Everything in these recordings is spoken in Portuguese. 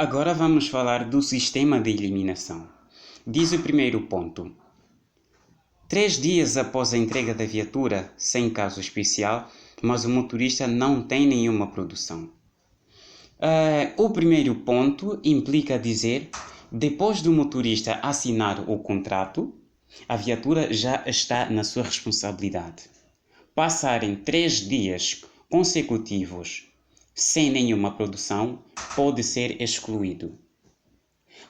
Agora vamos falar do sistema de eliminação. Diz o primeiro ponto. 3 dias após a entrega da viatura, sem caso especial, mas o motorista não tem nenhuma produção. O primeiro ponto implica dizer, depois do motorista assinar o contrato, a viatura já está na sua responsabilidade. Passarem 3 dias consecutivos sem nenhuma produção, pode ser excluído.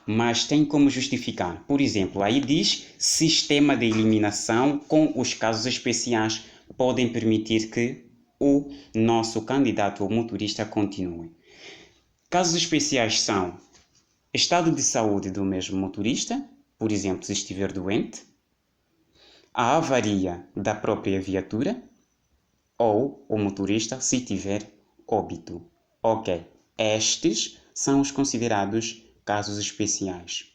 Mas tem como justificar. Por exemplo, aí diz sistema de eliminação com os casos especiais podem permitir que o nosso candidato ou motorista continue. Casos especiais são estado de saúde do mesmo motorista, por exemplo, se estiver doente, a avaria da própria viatura ou o motorista se tiver óbito. Ok, estes são os considerados casos especiais.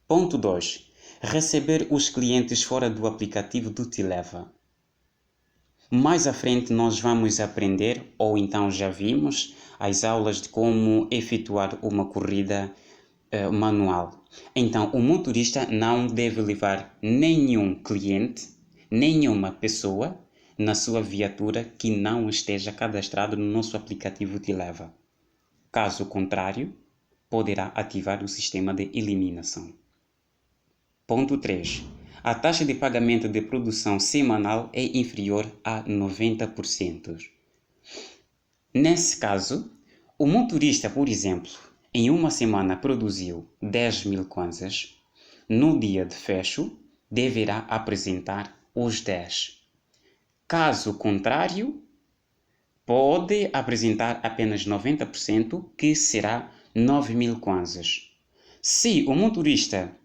Ponto 2. Receber os clientes fora do aplicativo do Tileva. Mais à frente nós vamos aprender, ou então já vimos, as aulas de como efetuar uma corrida manual. Então, o motorista não deve levar nenhum cliente, nenhuma pessoa na sua viatura que não esteja cadastrado no nosso aplicativo Tileva. Caso contrário, poderá ativar o sistema de eliminação. Ponto 3. A taxa de pagamento de produção semanal é inferior a 90%. Nesse caso, o motorista, por exemplo, em uma semana produziu 10.000 kwanzas, no dia de fecho, deverá apresentar os 10. Caso contrário, pode apresentar apenas 90%, que será 9.000 kwanzas. Se o motorista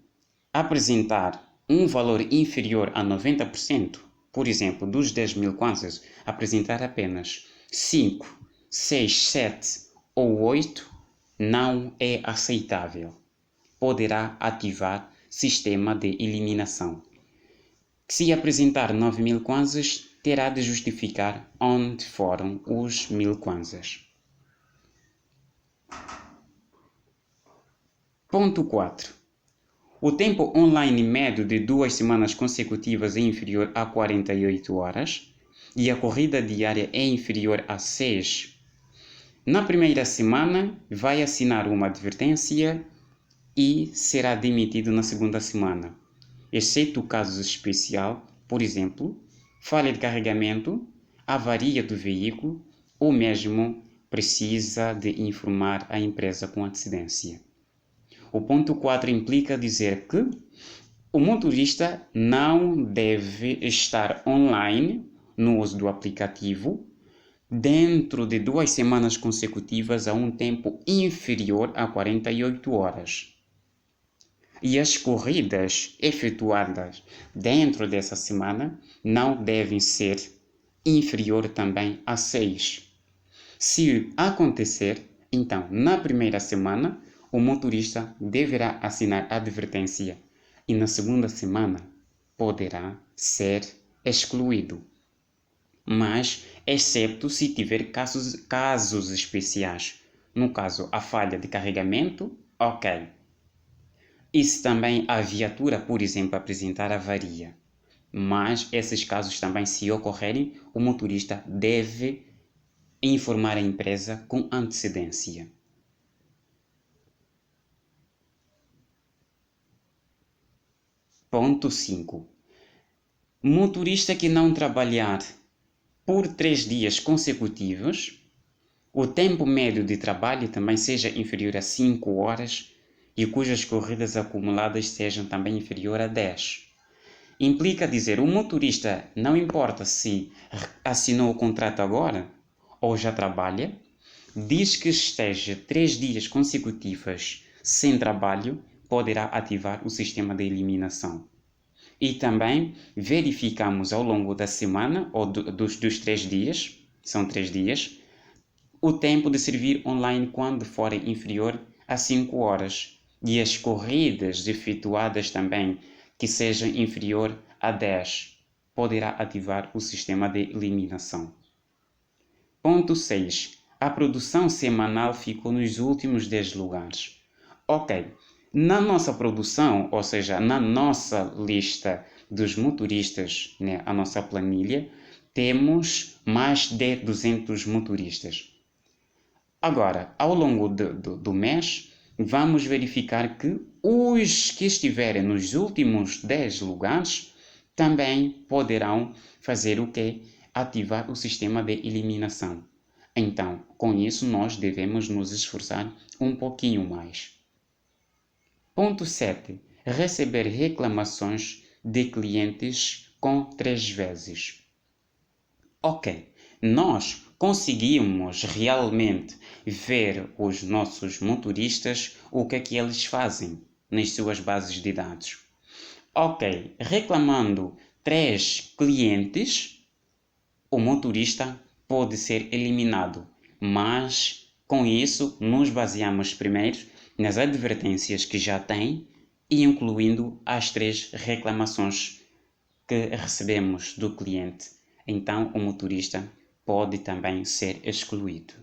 apresentar um valor inferior a 90%, por exemplo, dos 10.000 kwanzas, apresentar apenas 5, 6, 7 ou 8, não é aceitável. Poderá ativar sistema de eliminação. Se apresentar 9.000 kwanzas, terá de justificar onde foram os 1.000 kwanzas. Ponto 4. O tempo online médio de 2 semanas consecutivas é inferior a 48 horas e a corrida diária é inferior a 6. Na primeira semana, vai assinar uma advertência e será demitido na segunda semana, exceto casos especiais, por exemplo, falha de carregamento, avaria do veículo ou mesmo precisa de informar a empresa com antecedência. O ponto 4 implica dizer que o motorista não deve estar online no uso do aplicativo dentro de 2 semanas consecutivas a um tempo inferior a 48 horas. E as corridas efetuadas dentro dessa semana não devem ser inferior também a 6. Se acontecer, então, na primeira semana, o motorista deverá assinar a advertência e na segunda semana poderá ser excluído. Mas, exceto se tiver casos especiais. No caso, a falha de carregamento, ok. E se também a viatura, por exemplo, apresentar avaria. Mas esses casos também, se ocorrerem, o motorista deve informar a empresa com antecedência. Ponto 5. Motorista que não trabalhar por 3 dias consecutivos, o tempo médio de trabalho também seja inferior a 5 horas e cujas corridas acumuladas sejam também inferior a 10. Implica dizer, o motorista, não importa se assinou o contrato agora ou já trabalha, diz que esteja 3 dias consecutivos sem trabalho, poderá ativar o sistema de eliminação. E também verificamos ao longo da semana, ou dos 3 dias, são 3 dias, o tempo de servir online quando forem inferior a 5 horas e as corridas efetuadas também que sejam inferior a 10, poderá ativar o sistema de eliminação. Ponto 6. A produção semanal ficou nos últimos 10 lugares. Ok, na nossa produção, ou seja, na nossa lista dos motoristas, né, a nossa planilha, temos mais de 200 motoristas. Agora, ao longo do mês, vamos verificar que os que estiverem nos últimos 10 lugares também poderão fazer o quê? Ativar o sistema de eliminação. Então, com isso, nós devemos nos esforçar um pouquinho mais. Ponto 7. Receber reclamações de clientes com 3 vezes. Ok, nós conseguimos realmente ver os nossos motoristas, o que é que eles fazem nas suas bases de dados. Ok, reclamando 3 clientes, o motorista pode ser eliminado, mas com isso nos baseamos primeiro nas advertências que já tem e incluindo as 3 reclamações que recebemos do cliente. Então o motorista pode também ser excluído.